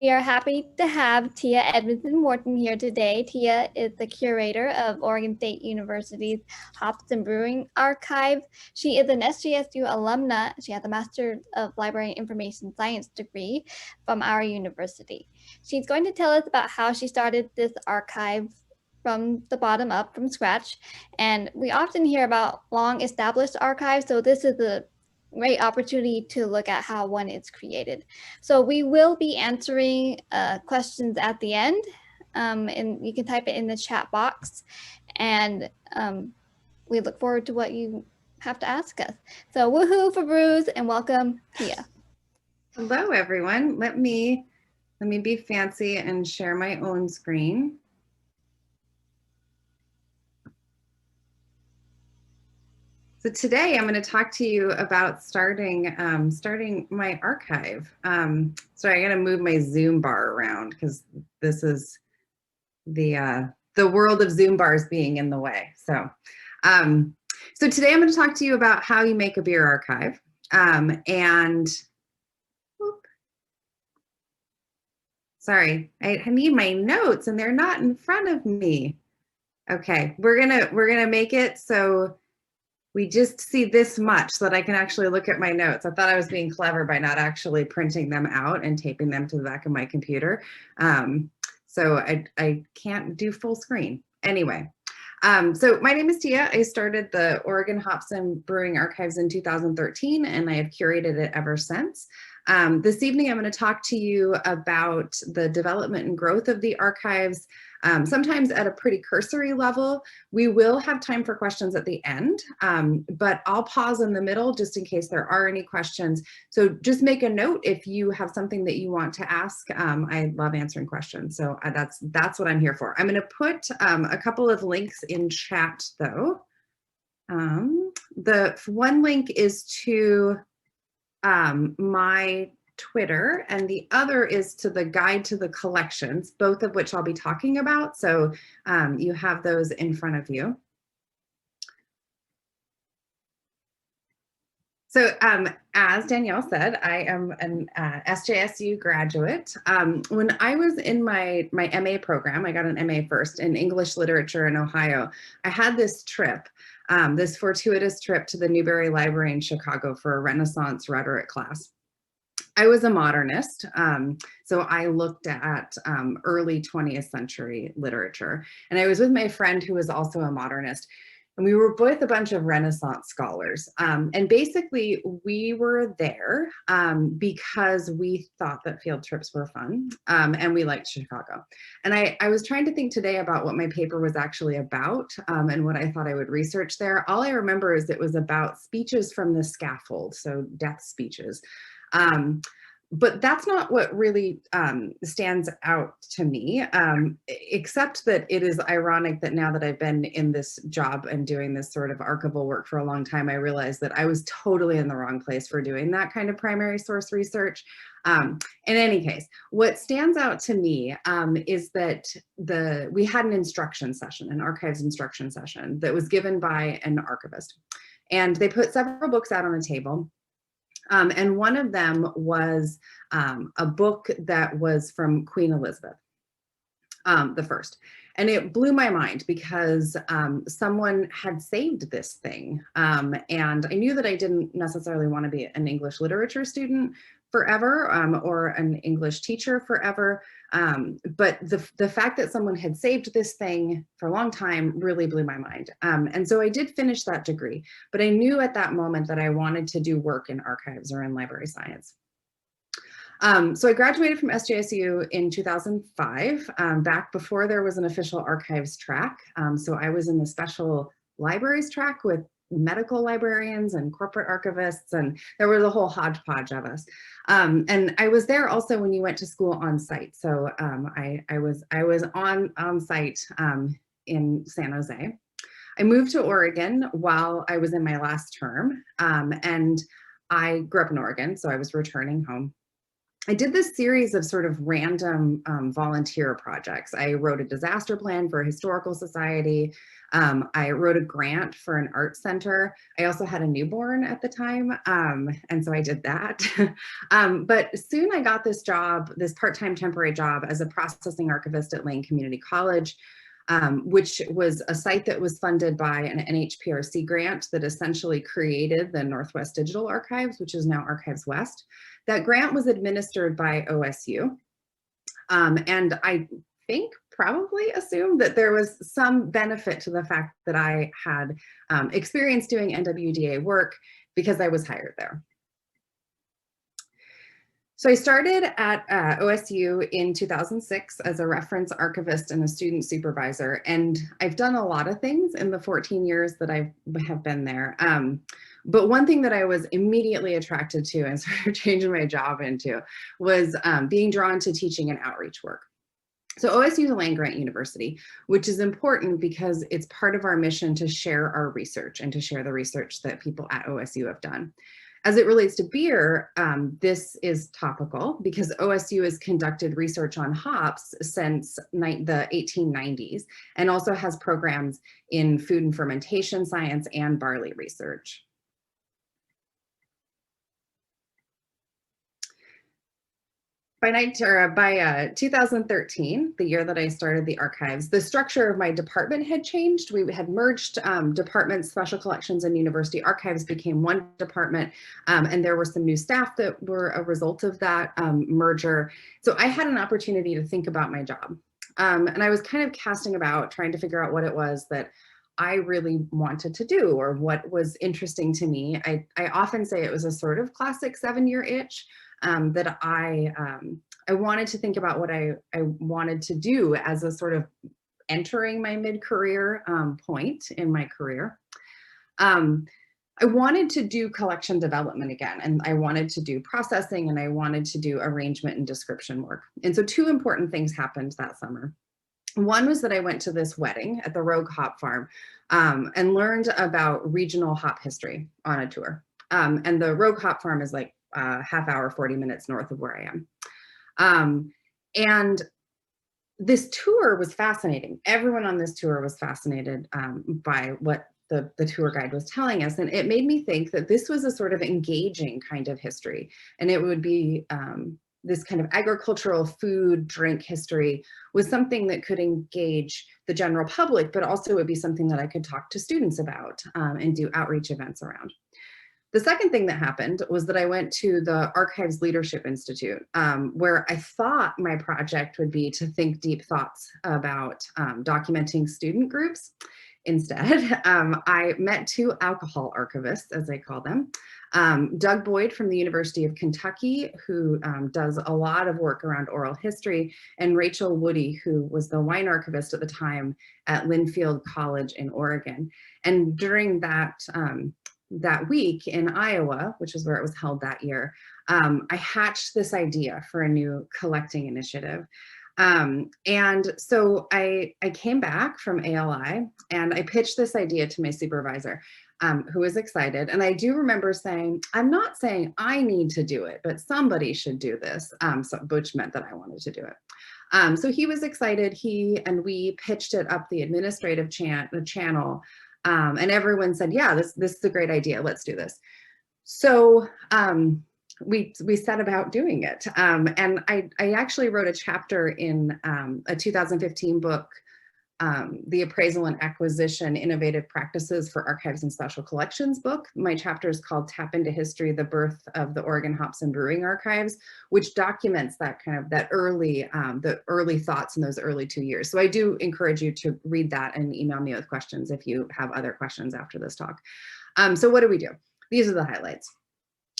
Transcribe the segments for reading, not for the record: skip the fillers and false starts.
We are happy to have Tiah Edmunson-Morton here today. Tiah is the curator of Oregon State University's Hops and Brewing Archive. She is an SJSU alumna. She has a Master of Library and Information Science degree from our university. She's going to tell us about how she started this archive from the bottom up, from scratch. And we often hear about long established archives, so this is a great opportunity to look at how one is created. So we will be answering questions at the end, and you can type it in the chat box, and we look forward to what you have to ask us. So woohoo for brews, and welcome, Tiah. Hello, everyone. Let me be fancy and share my own screen. So today I'm going to talk to you about starting my archive. Sorry, I got to move my Zoom bar around because this is the world of Zoom bars being in the way. So today I'm going to talk to you about how you make a beer archive. Sorry, I need my notes and they're not in front of me. Okay, we're gonna make it so we just see this much so that I can actually look at my notes. I thought I was being clever by not actually printing them out and taping them to the back of my computer. So I can't do full screen. Anyway, so my name is Tiah. I started the Oregon Hops and Brewing Archives in 2013, and I have curated it ever since. This evening, I'm going to talk to you about the development and growth of the archives, sometimes at a pretty cursory level. We will have time for questions at the end, but I'll pause in the middle just in case there are any questions. So just make a note if you have something that you want to ask. I love answering questions, so that's what I'm here for. I'm going to put a couple of links in chat, though. The one link is to my Twitter, and the other is to the guide to the collections, both of which I'll be talking about. So you have those in front of you. So as Danielle said, I am an SJSU graduate. When I was in my MA program, I got an MA first in English literature in Ohio. I had this trip, this fortuitous trip to the Newberry Library in Chicago for a Renaissance rhetoric class. I was a modernist, so I looked at early 20th century literature. And I was with my friend who was also a modernist. And we were both a bunch of Renaissance scholars. And basically, we were there because we thought that field trips were fun, and we liked Chicago. And I was trying to think today about what my paper was actually about and what I thought I would research there. All I remember is it was about speeches from the scaffold, so death speeches. But that's not what really stands out to me, except that it is ironic that now that I've been in this job and doing this sort of archival work for a long time, I realized that I was totally in the wrong place for doing that kind of primary source research. In any case, what stands out to me is that we had an instruction session, an archives instruction session that was given by an archivist. And they put several books out on a table. And one of them was a book that was from Queen Elizabeth the First. And it blew my mind because someone had saved this thing. And I knew that I didn't necessarily want to be an English literature student forever or an English teacher forever. But the fact that someone had saved this thing for a long time really blew my mind. And so I did finish that degree, but I knew at that moment that I wanted to do work in archives or in library science. So I graduated from SJSU in 2005, back before there was an official archives track. So I was in the special libraries track with medical librarians and corporate archivists, and there was a whole hodgepodge of us. And I was there also when you went to school on site. So I was on site in San Jose. I moved to Oregon while I was in my last term, and I grew up in Oregon, so I was returning home. I did this series of sort of random volunteer projects. I wrote a disaster plan for a historical society. I wrote a grant for an art center. I also had a newborn at the time, and so I did that. But soon I got this job, this part-time temporary job as a processing archivist at Lane Community College, which was a site that was funded by an NHPRC grant that essentially created the Northwest Digital Archives, which is now Archives West. That grant was administered by OSU. And I think probably assumed that there was some benefit to the fact that I had experience doing NWDA work because I was hired there. So I started at OSU in 2006 as a reference archivist and a student supervisor, and I've done a lot of things in the 14 years that I have been there. But one thing that I was immediately attracted to and sort of changing my job into was being drawn to teaching and outreach work. So OSU is a land-grant university, which is important because it's part of our mission to share our research and to share the research that people at OSU have done. As it relates to beer, this is topical because OSU has conducted research on hops since the 1890s and also has programs in food and fermentation science and barley research. By 2013, the year that I started the archives, the structure of my department had changed. We had merged departments. Special collections and university archives became one department, and there were some new staff that were a result of that merger. So I had an opportunity to think about my job, and I was kind of casting about, trying to figure out what it was that I really wanted to do or what was interesting to me. I often say it was a sort of classic 7-year itch. That I wanted to think about what I wanted to do as a sort of entering my mid-career point in my career. I wanted to do collection development again, and I wanted to do processing, and I wanted to do arrangement and description work. And so 2 important things happened that summer. One was that I went to this wedding at the Rogue Hop Farm and learned about regional hop history on a tour. And the Rogue Hop Farm is like half hour, 40 minutes north of where I am. And this tour was fascinating. Everyone on this tour was fascinated by what the tour guide was telling us. And it made me think that this was a sort of engaging kind of history. And it would be this kind of agricultural food, drink history was something that could engage the general public, but also would be something that I could talk to students about and do outreach events around. The second thing that happened was that I went to the Archives Leadership Institute, where I thought my project would be to think deep thoughts about documenting student groups. Instead, I met 2 alcohol archivists, as I call them, Doug Boyd from the University of Kentucky, who does a lot of work around oral history, and Rachel Woody, who was the wine archivist at the time at Linfield College in Oregon. And during that week in Iowa, which is where it was held that year, I hatched this idea for a new collecting initiative. And so I came back from ALI and I pitched this idea to my supervisor, who was excited. And I do remember saying, I'm not saying I need to do it, but somebody should do this, which meant that I wanted to do it. So he was excited. He and we pitched it up the administrative channel. And everyone said, yeah, this is a great idea. Let's do this. So we set about doing it. And I actually wrote a chapter in a 2015 book, The Appraisal and Acquisition Innovative Practices for Archives and Special Collections book. My chapter is called Tap into History, the Birth of the Oregon Hops and Brewing Archives, which documents that kind of the early thoughts in those early 2 years. So I do encourage you to read that and email me with questions if you have other questions after this talk. So what do we do? These are the highlights.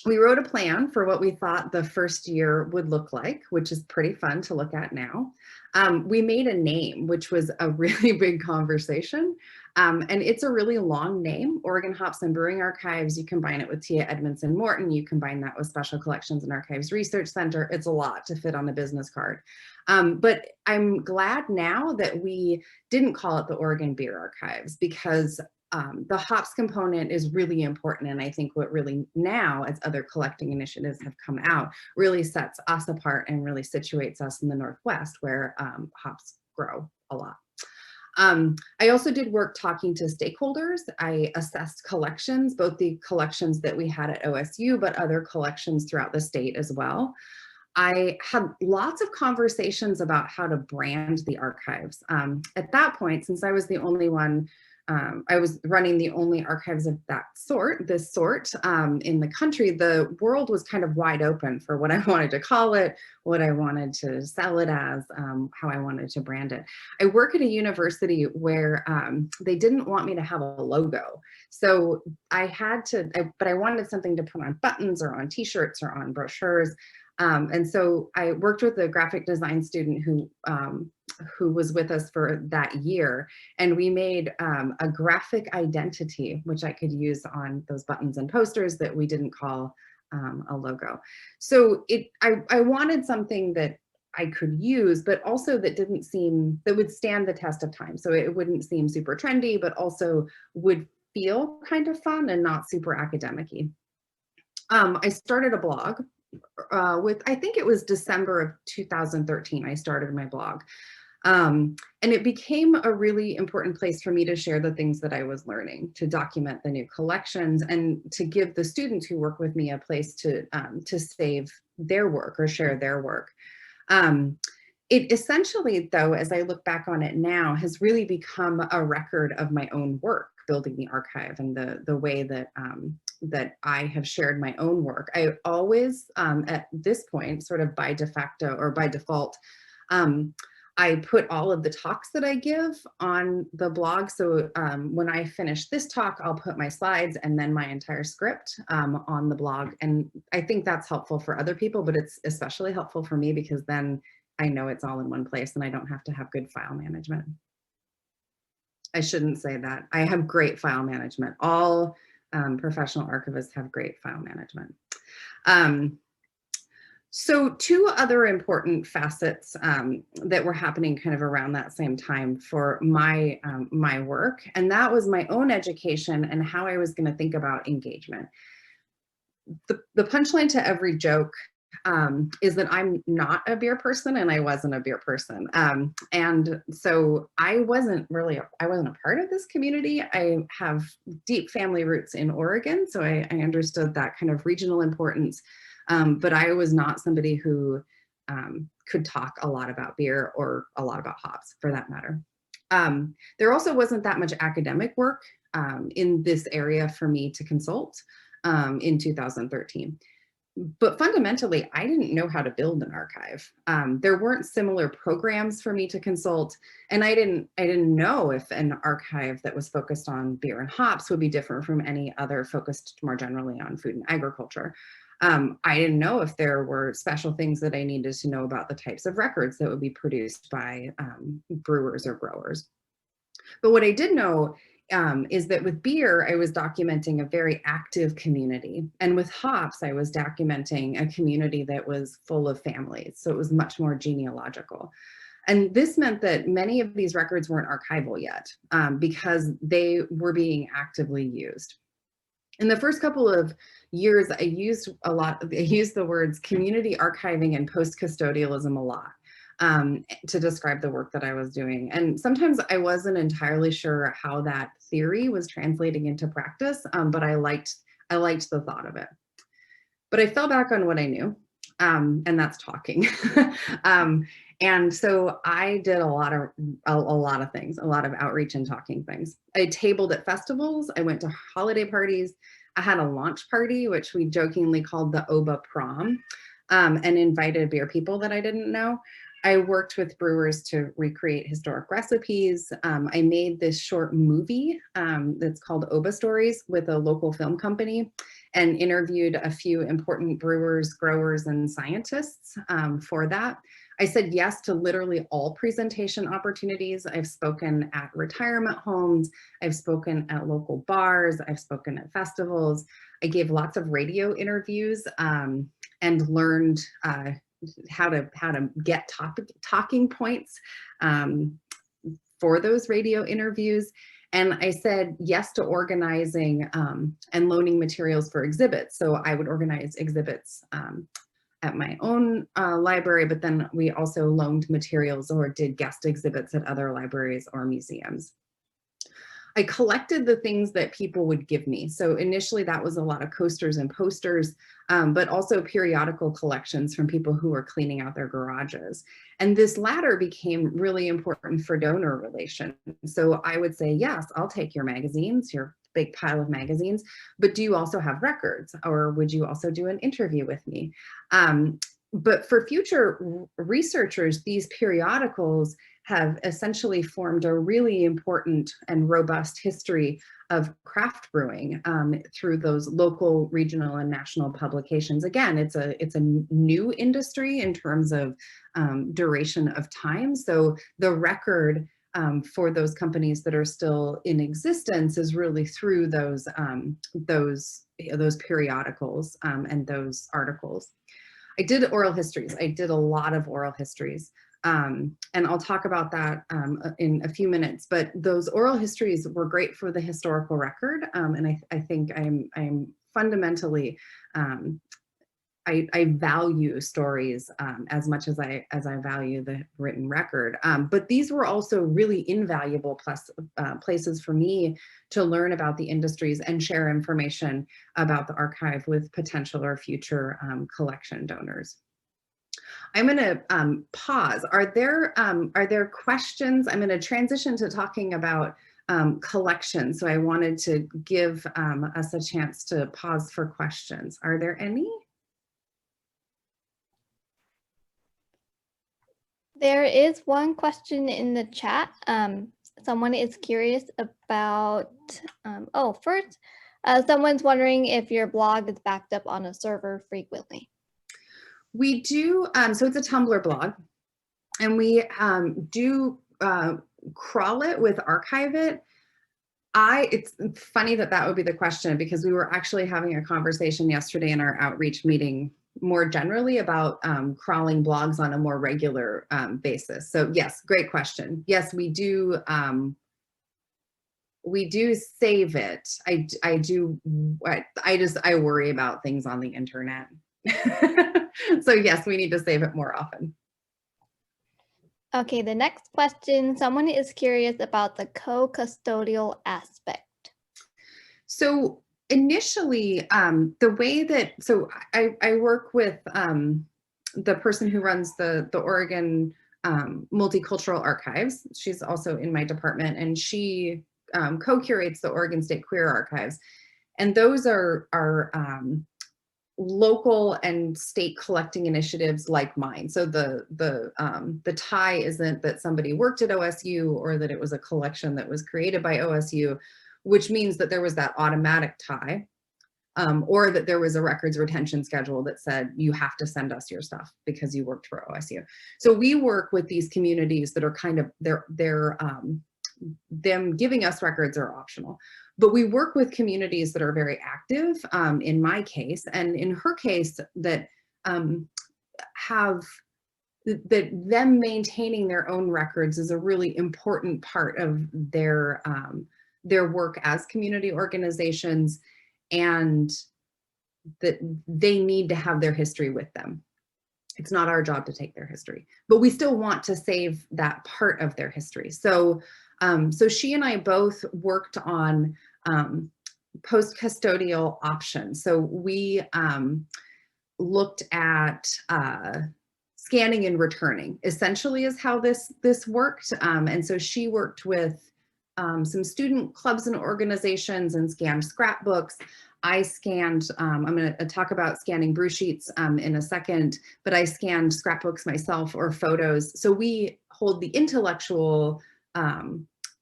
We wrote a plan for what we thought the first year would look like, which is pretty fun to look at now. We made a name, which was a really big conversation. And it's a really long name, Oregon Hops and Brewing Archives. You combine it with Tiah Edmunson-Morton. You combine that with Special Collections and Archives Research Center. It's a lot to fit on a business card. But I'm glad now that we didn't call it the Oregon Beer Archives, because the hops component is really important. And I think what really now, as other collecting initiatives have come out, really sets us apart and really situates us in the Northwest where hops grow a lot. I also did work talking to stakeholders. I assessed collections, both the collections that we had at OSU, but other collections throughout the state as well. I had lots of conversations about how to brand the archives. At that point, since I was the only one, I was running the only archives of this sort in the country, the world was kind of wide open for what I wanted to call it, what I wanted to sell it as, how I wanted to brand it. I work at a university where they didn't want me to have a logo. So I had to, but I wanted something to put on buttons or on t-shirts or on brochures. And so I worked with a graphic design student who was with us for that year, and we made a graphic identity, which I could use on those buttons and posters that we didn't call a logo. So I wanted something that I could use, but also that would stand the test of time. So it wouldn't seem super trendy, but also would feel kind of fun and not super academic-y. I started a blog I think it was December of 2013, I started my blog. And it became a really important place for me to share the things that I was learning, to document the new collections, and to give the students who work with me a place to save their work or share their work. It essentially, though, as I look back on it now, has really become a record of my own work, building the archive, and the way that that I have shared my own work. I always, at this point, sort of by de facto or by default, I put all of the talks that I give on the blog. So when I finish this talk, I'll put my slides and then my entire script on the blog. And I think that's helpful for other people, but it's especially helpful for me because then I know it's all in one place and I don't have to have good file management. I shouldn't say that. I have great file management. All professional archivists have great file management. So two other important facets that were happening kind of around that same time for my work, and that was my own education and how I was going to think about engagement. The punchline to every joke is that I'm not a beer person and I wasn't a beer person. And so I wasn't a part of this community. I have deep family roots in Oregon, so I understood that kind of regional importance. But I was not somebody who could talk a lot about beer or a lot about hops for that matter. There also wasn't that much academic work in this area for me to consult in 2013. But fundamentally, I didn't know how to build an archive. There weren't similar programs for me to consult, and I didn't know if an archive that was focused on beer and hops would be different from any other focused more generally on food and agriculture. I didn't know if there were special things that I needed to know about the types of records that would be produced by brewers or growers. But what I did know is that with beer, I was documenting a very active community. And with hops, I was documenting a community that was full of families. So it was much more genealogical. And this meant that many of these records weren't archival yet because they were being actively used. In the first couple of years, I used the words community archiving and post-custodialism a lot to describe the work that I was doing. And sometimes I wasn't entirely sure how that theory was translating into practice, but I liked the thought of it. But I fell back on what I knew, and that's talking. And so I did a lot of things, a lot of outreach and talking things. I tabled at festivals. I went to holiday parties. I had a launch party, which we jokingly called the Oba Prom, and invited beer people that I didn't know. I worked with brewers to recreate historic recipes. I made this short movie that's called Oba Stories with a local film company and interviewed a few important brewers, growers, and scientists for that. I said yes to literally all presentation opportunities. I've spoken at retirement homes. I've spoken at local bars. I've spoken at festivals. I gave lots of radio interviews and learned how to get talking points for those radio interviews. And I said yes to organizing and loaning materials for exhibits. So I would organize exhibits at my own library, but then we also loaned materials or did guest exhibits at other libraries or museums. I collected the things that people would give me. So initially that was a lot of coasters and posters, but also periodical collections from people who were cleaning out their garages. And this latter became really important for donor relations. So I would say, yes, I'll take your magazines, your big pile of magazines, but do you also have records? Or would you also do an interview with me? But for future researchers, these periodicals have essentially formed a really important and robust history of craft brewing through those local, regional, and national publications. Again, it's a new industry in terms of duration of time. So the record for those companies that are still in existence is really through those periodicals and those articles. I did oral histories. I did a lot of oral histories. And I'll talk about that in a few minutes, but those oral histories were great for the historical record. And I think I'm fundamentally, I value stories as much as I value the written record. But these were also really invaluable places for me to learn about the industries and share information about the archive with potential or future collection donors. I'm going to pause. Are there questions? I'm going to transition to talking about collection. So I wanted to give us a chance to pause for questions. Are there any? There is one question in the chat. Someone is curious about, first, someone's wondering if your blog is backed up on a server frequently. We do, so it's a Tumblr blog, and we do crawl it with Archivist. It's funny that would be the question, because we were actually having a conversation yesterday in our outreach meeting more generally about crawling blogs on a more regular basis. So yes, great question. Yes, we do save it. I worry about things on the internet. So yes, we need to save it more often. Okay, the next question, someone is curious about the co-custodial aspect. So initially, the way that, so I work with the person who runs the Oregon Multicultural Archives. She's also in my department, and she co-curates the Oregon State Queer Archives. And those are local and state collecting initiatives like mine. So the tie isn't that somebody worked at OSU or that it was a collection that was created by OSU, which means that there was that automatic tie, or that there was a records retention schedule that said you have to send us your stuff because you worked for OSU. So we work with these communities that are kind of them giving us records are optional. But we work with communities that are very active, in my case, and in her case, that them maintaining their own records is a really important part of their work as community organizations, and that they need to have their history with them. It's not our job to take their history, but we still want to save that part of their history. So so she and I both worked on post-custodial options. So we looked at scanning and returning, essentially, is how this worked. And so she worked with some student clubs and organizations and scanned scrapbooks. I scanned, I'm going to talk about scanning brew sheets in a second, but I scanned scrapbooks myself, or photos. So we hold the intellectual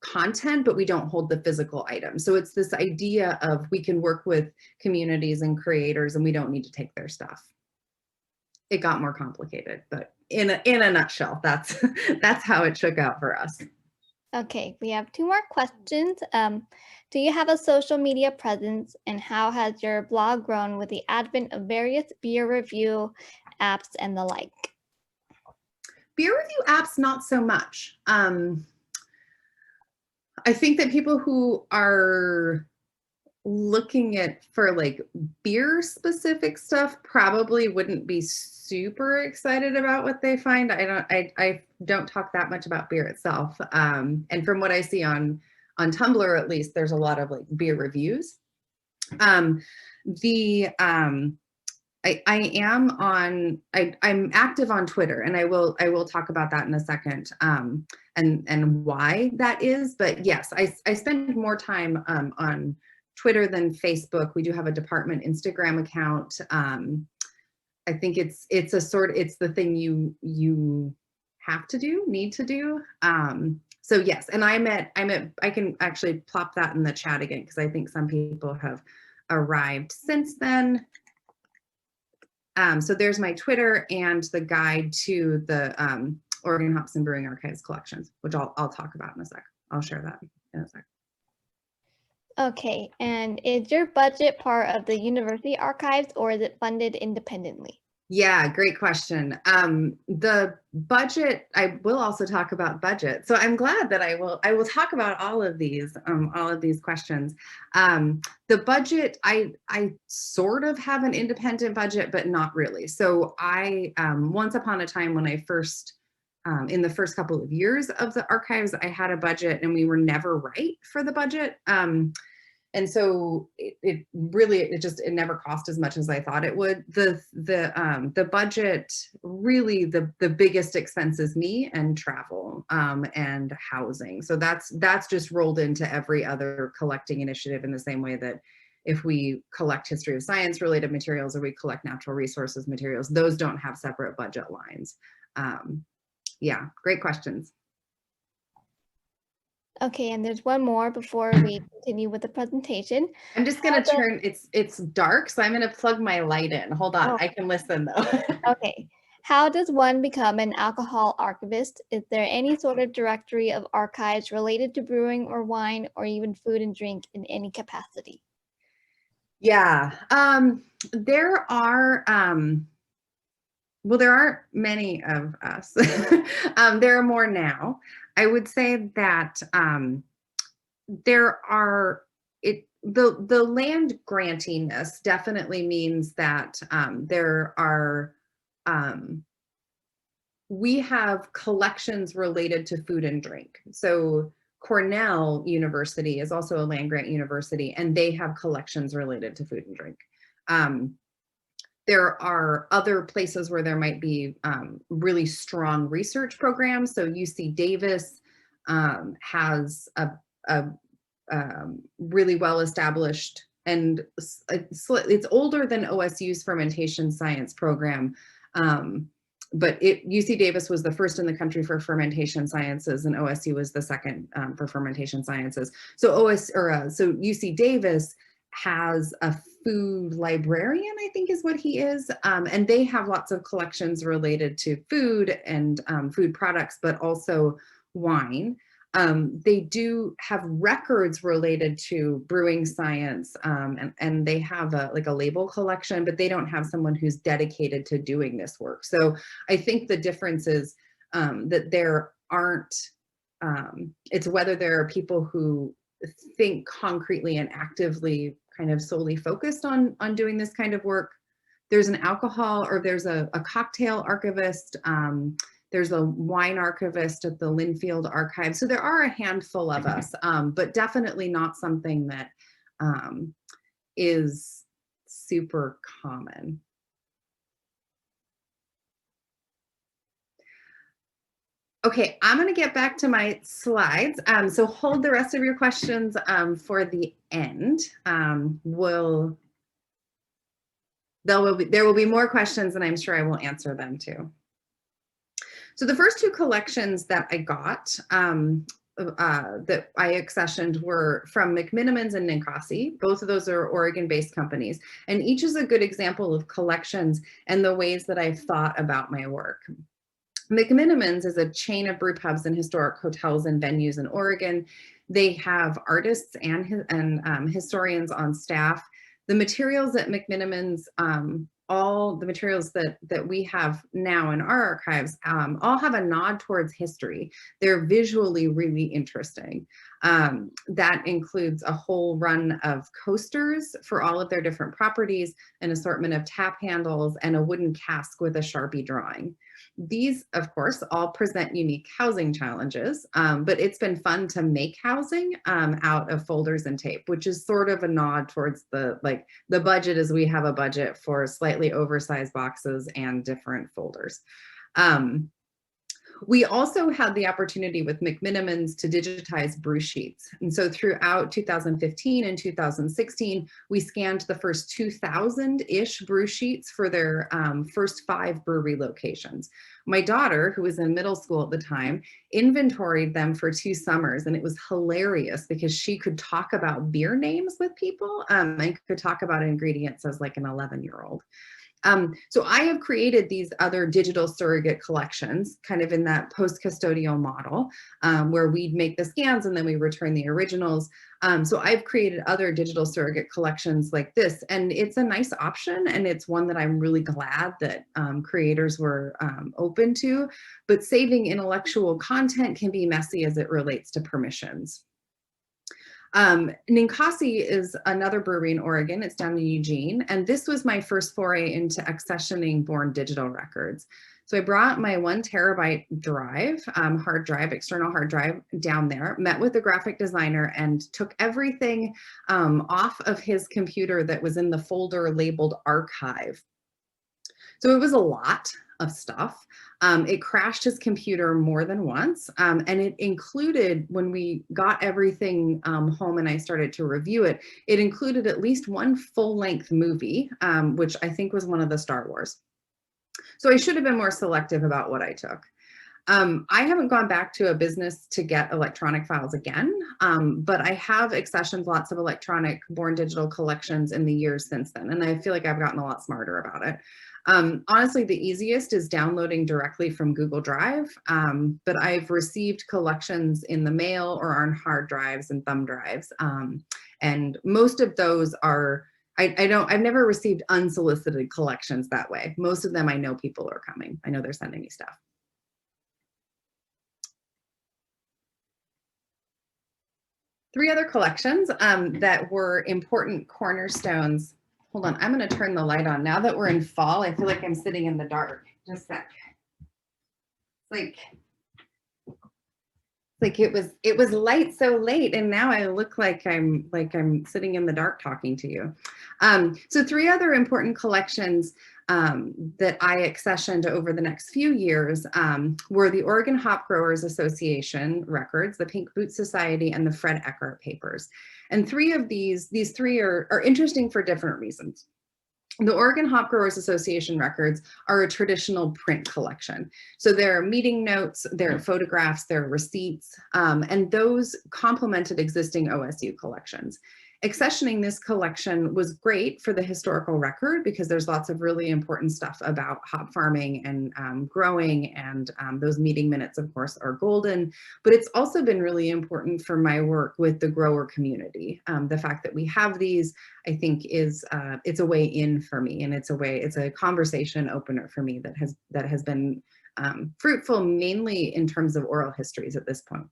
content, but we don't hold the physical item. So it's this idea of we can work with communities and creators and we don't need to take their stuff. It got more complicated, but in a nutshell, that's how it shook out for us. Okay, we have two more questions. Do you have a social media presence, and how has your blog grown with the advent of various beer review apps and the like? Beer review apps, not so much. I think that people who are looking for like beer specific stuff probably wouldn't be super excited about what they find. I don't talk that much about beer itself. And from what I see on Tumblr, at least, there's a lot of like beer reviews. I'm active on Twitter, and I will talk about that in a second, and why that is. But yes, I spend more time on Twitter than Facebook. We do have a department Instagram account. I think it's the thing you have to do, need to do. So yes, and I can actually plop that in the chat again, because I think some people have arrived since then. So there's my Twitter and the guide to the Oregon Hops and Brewing Archives collections, which I'll talk about in a sec. I'll share that in a sec. Okay, and is your budget part of the university archives, or is it funded independently? Yeah, great question. The budget, I will also talk about budget. So I'm glad that I will talk about all of these questions. The budget, I sort of have an independent budget, but not really. So I, once upon a time when I first, in the first couple of years of the archives, I had a budget and we were never right for the budget. And so it never cost as much as I thought it would. The budget, really the biggest expense is me and travel and housing. So that's just rolled into every other collecting initiative, in the same way that if we collect history of science related materials, or we collect natural resources materials, those don't have separate budget lines. Yeah, great questions. Okay, and there's one more before we continue with the presentation. I'm just gonna turn, it's dark, so I'm gonna plug my light in. Hold on, I can listen though. Okay. How does one become an alcohol archivist? Is there any sort of directory of archives related to brewing or wine, or even food and drink in any capacity? Yeah, there are, well, there aren't many of us. There are more now. I would say that there are, the land grantiness definitely means that there are, we have collections related to food and drink. So Cornell University is also a land grant university, and they have collections related to food and drink. There are other places where there might be really strong research programs. So UC Davis has a really well-established, and it's older than OSU's fermentation science program. But UC Davis was the first in the country for fermentation sciences, and OSU was the second for fermentation sciences. So so UC Davis has a food librarian, I think is what he is, and they have lots of collections related to food and food products, but also wine. They do have records related to brewing science, and they have a label collection, but they don't have someone who's dedicated to doing this work. So I think the difference is that there aren't, it's whether there are people who think concretely and actively kind of solely focused on doing this kind of work. There's an alcohol, or there's a cocktail archivist. There's a wine archivist at the Linfield Archive. So there are a handful of us, but definitely not something that is super common. Okay, I'm gonna get back to my slides. So hold the rest of your questions for the end. There will be more questions, and I'm sure I will answer them too. So the first two collections that I got, that I accessioned, were from McMenamins and Ninkasi. Both of those are Oregon-based companies, and each is a good example of collections and the ways that I've thought about my work. McMenamins is a chain of brew pubs and historic hotels and venues in Oregon. They have artists and historians on staff. The materials at McMenamins, all the materials that we have now in our archives, all have a nod towards history. They're visually really interesting. That includes a whole run of coasters for all of their different properties, an assortment of tap handles, and a wooden cask with a Sharpie drawing. These, of course, all present unique housing challenges, but it's been fun to make housing out of folders and tape, which is sort of a nod towards the budget, as we have a budget for slightly oversized boxes and different folders. We also had the opportunity with McMinimans to digitize brew sheets. And so throughout 2015 and 2016, we scanned the first 2,000-ish brew sheets for their first 5 brewery locations. My daughter, who was in middle school at the time, inventoried them for 2 summers, and it was hilarious because she could talk about beer names with people and could talk about ingredients as like an 11-year-old. So I have created these other digital surrogate collections, kind of in that post-custodial model, where we'd make the scans and then we return the originals. So I've created other digital surrogate collections like this, and it's a nice option, and it's one that I'm really glad that creators were open to, but saving intellectual content can be messy as it relates to permissions. Ninkasi is another brewery in Oregon. It's down in Eugene. And this was my first foray into accessioning born digital records. So I brought my 1 terabyte drive, hard drive, external hard drive down there, met with the graphic designer and took everything off of his computer that was in the folder labeled archive. So it was a lot of stuff. It crashed his computer more than once, and it included, when we got everything home and I started to review it, it included at least 1 full-length movie, which I think was one of the Star Wars. So I should have been more selective about what I took. I haven't gone back to a business to get electronic files again, but I have accessioned lots of electronic born digital collections in the years since then, and I feel like I've gotten a lot smarter about it. Honestly, the easiest is downloading directly from Google Drive, but I've received collections in the mail or on hard drives and thumb drives, and most of those are, I've never received unsolicited collections that way. Most of them I know people are coming. I know they're sending me stuff. Three other collections that were important cornerstones. Hold on, I'm going to turn the light on. Now that we're in fall, I feel like I'm sitting in the dark. Just a sec. Like it was light so late, and now I look like I'm sitting in the dark talking to you. So 3 other important collections that I accessioned over the next few years were the Oregon Hop Growers Association records, the Pink Boot Society, and the Fred Eckhart papers. And 3 of these 3 are interesting for different reasons. The Oregon Hop Growers Association records are a traditional print collection. So there are meeting notes, there are photographs, there are receipts, and those complemented existing OSU collections. Accessioning this collection was great for the historical record because there's lots of really important stuff about hop farming and growing, and those meeting minutes, of course, are golden. But it's also been really important for my work with the grower community. The fact that we have these, I think, is it's a way in for me, and it's a conversation opener for me that has been fruitful, mainly in terms of oral histories at this point.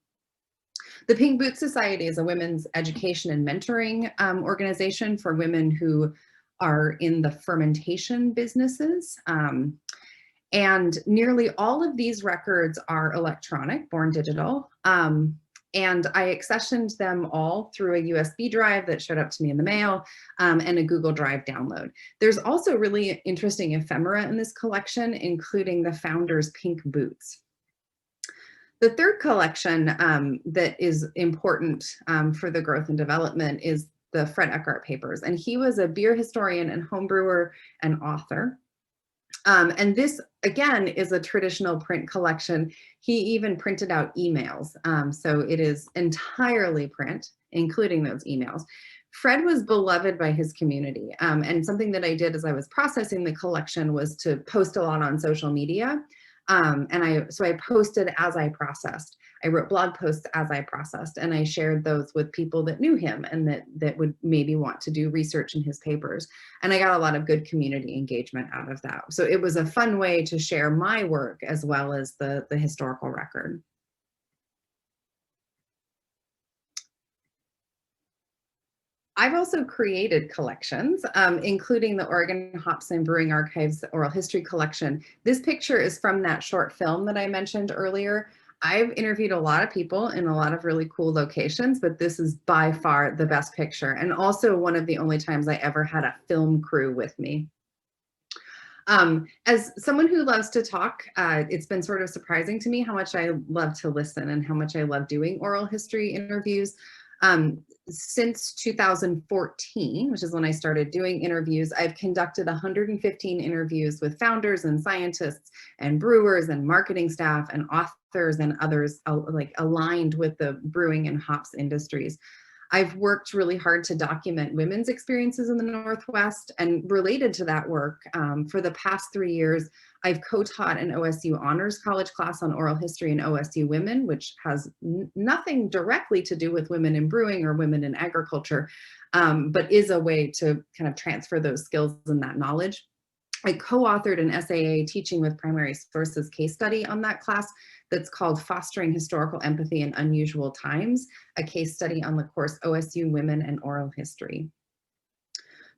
The Pink Boot Society is a women's education and mentoring organization for women who are in the fermentation businesses. And nearly all of these records are electronic, born digital. And I accessioned them all through a USB drive that showed up to me in the mail, and a Google Drive download. There's also really interesting ephemera in this collection, including the founder's pink boots. The third collection that is important for the growth and development is the Fred Eckhart papers. And he was a beer historian and homebrewer and author. And this, again, is a traditional print collection. He even printed out emails. So it is entirely print, including those emails. Fred was beloved by his community. And something that I did as I was processing the collection was to post a lot on social media. So I posted as I processed. I wrote blog posts as I processed, and I shared those with people that knew him and that would maybe want to do research in his papers. And I got a lot of good community engagement out of that. So it was a fun way to share my work as well as the historical record. I've also created collections, including the Oregon Hops and Brewing Archives Oral History Collection. This picture is from that short film that I mentioned earlier. I've interviewed a lot of people in a lot of really cool locations, but this is by far the best picture, and also one of the only times I ever had a film crew with me. As someone who loves to talk, it's been sort of surprising to me how much I love to listen and how much I love doing oral history interviews. Since 2014, which is when I started doing interviews, I've conducted 115 interviews with founders and scientists and brewers and marketing staff and authors and others like aligned with the brewing and hops industries. I've worked really hard to document women's experiences in the Northwest, and related to that work, for the past 3 years, I've co-taught an OSU Honors College class on oral history and OSU women, which has nothing directly to do with women in brewing or women in agriculture, but is a way to kind of transfer those skills and that knowledge. I co-authored an SAA Teaching with Primary Sources case study on that class that's called Fostering Historical Empathy in Unusual Times, a case study on the course OSU Women and Oral History.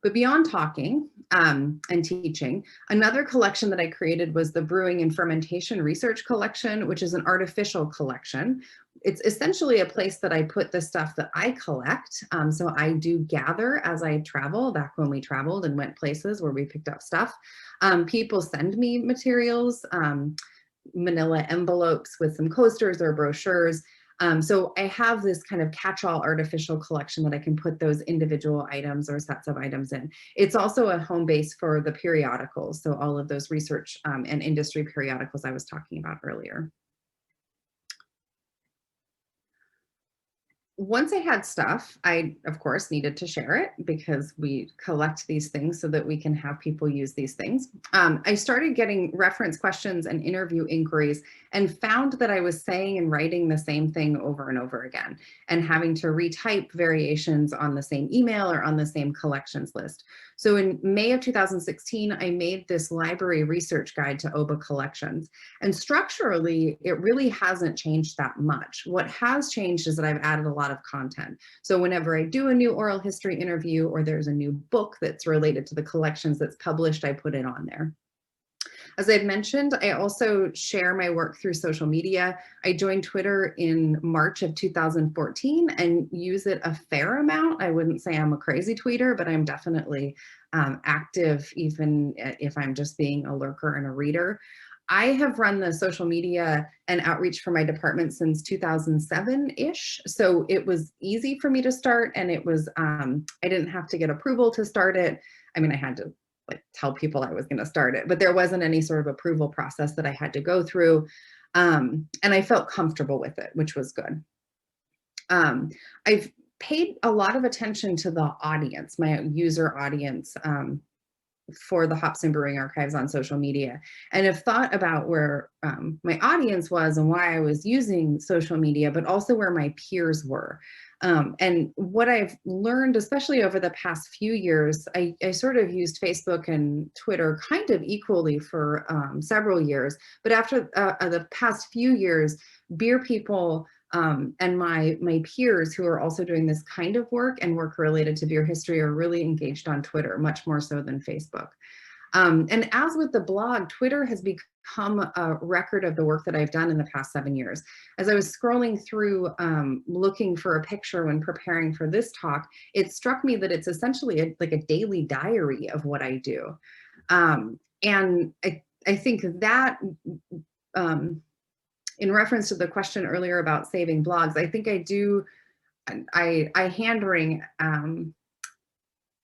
But beyond talking and teaching, another collection that I created was the Brewing and Fermentation Research Collection, which is an artificial collection. It's essentially a place that I put the stuff that I collect. So I do gather as I travel. Back when we traveled and went places where we picked up stuff, people send me materials, manila envelopes with some coasters or brochures. So I have this kind of catch-all artificial collection that I can put those individual items or sets of items in. It's also a home base for the periodicals, so all of those research and industry periodicals I was talking about earlier. Once I had stuff, I, of course, needed to share it because we collect these things so that we can have people use these things. I started getting reference questions and interview inquiries and found that I was saying and writing the same thing over and over again and having to retype variations on the same email or on the same collections list. So in May of 2016, I made this library research guide to OBA collections. And structurally, it really hasn't changed that much. What has changed is that I've added a lot of content. So whenever I do a new oral history interview or there's a new book that's related to the collections that's published, I put it on there. As I've mentioned, I also share my work through social media. I joined Twitter in March of 2014 and use it a fair amount. I wouldn't say I'm a crazy tweeter, but I'm definitely active, even if I'm just being a lurker and a reader. I have run the social media and outreach for my department since 2007-ish. So it was easy for me to start, and it was, I didn't have to get approval to start it. I mean, I had to like tell people I was going to start it, but there wasn't any sort of approval process that I had to go through. And I felt comfortable with it, which was good. I've paid a lot of attention to the audience, my user audience, for the Hops and Brewing Archives on social media, and have thought about where my audience was and why I was using social media, but also where my peers were. And what I've learned, especially over the past few years, I sort of used Facebook and Twitter kind of equally for several years, but after the past few years, beer people and my peers who are also doing this kind of work and work related to beer history are really engaged on Twitter, much more so than Facebook. And as with the blog, Twitter has become a record of the work that I've done in the past 7 years. As I was scrolling through looking for a picture when preparing for this talk, it struck me that it's essentially like a daily diary of what I do. And I think that in reference to the question earlier about saving blogs, I think I do, I hand wring,